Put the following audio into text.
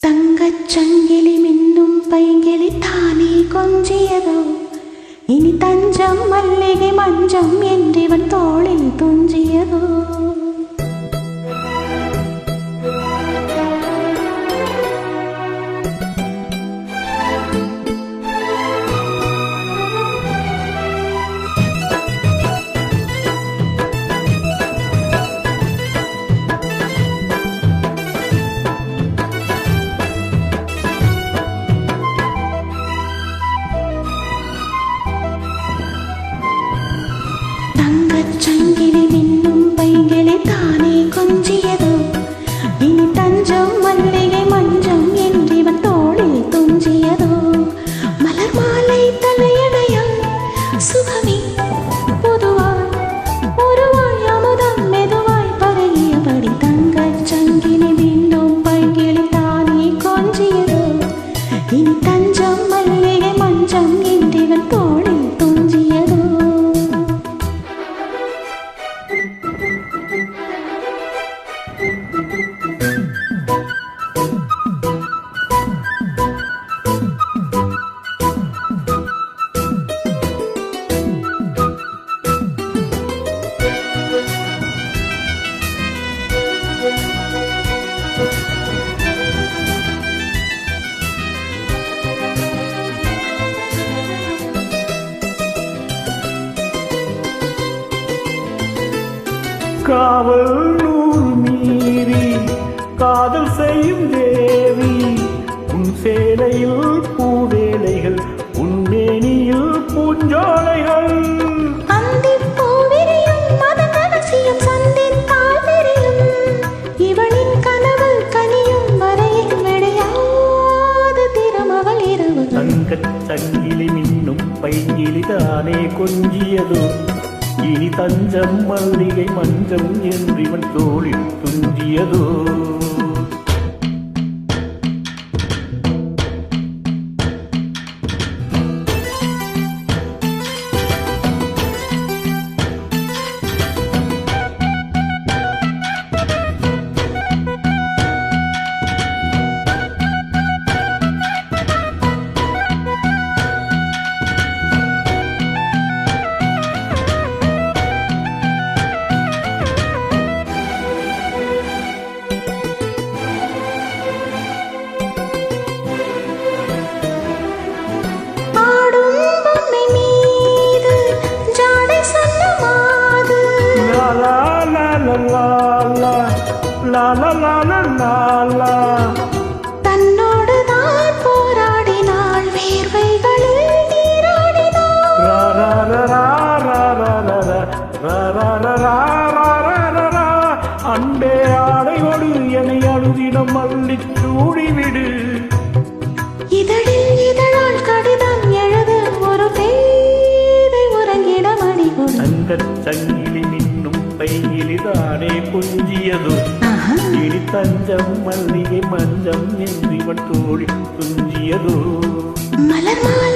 தங்கச் சங்கிலி மின்னும் பைங்கிளி தானே கொஞ்சியதோ, இனி தஞ்சம் மல்லிகை மஞ்சம் என்றிவன் தோளில் துஞ்சியதோ. சங்கிலி மின்னும் பைங்கிளி தானே கொஞ்சியதோ, இனி தஞ்சம் மல்லிகை மஞ்சம் என்றிவன் தோளில் துஞ்சியதோ. மலர் மாலை தலையணையாய் சுகமே பொதுவாய் ஒருவாய் அமுதம் மெதுவாய் பருகியபடி தங்கச் சங்கிலி மின்னும் பைங்கிளி தானே கொஞ்சியதோ, இனி தஞ்சம் மல்லிகை மஞ்சம் என்றிவன் தோளில் துஞ்சியதோ. காவல் நூறு மீறி காதல் செய்யும் தேவி, உன் சேலையில் பூவேலைகள் உன் மேனியில் பூஞ்சோலைகள். இவளின் கனவு கனியும் வரையில் விடையாது திருமகள் இரவு. தங்கச் சங்கிலி மின்னும் பைங்கிலி தானே கொஞ்சியதோ, இனி தஞ்சம் மல்லிகை மஞ்சம் என்றிவன் தோளில் துஞ்சியதோ. தன்னோடு தான் போராடினாள், வேர்வைகளில் நீராடினாள். அன்பே ஆடையோடு என்னை அழுதிடம் மல்லிச் சூடிவிடு. இதழில் இதழால் கடிதம் எழுத ஒரு பேதை உறங்கிட மணிகொடு. தங்கச் சங்கிலி மின்னும் பைங்கிலி தானே கொஞ்சியதோ, இனி தஞ்சம் மல்லிகை மஞ்சம் என்றிவன் தோளில் துஞ்சியதோ. மலர் மாலை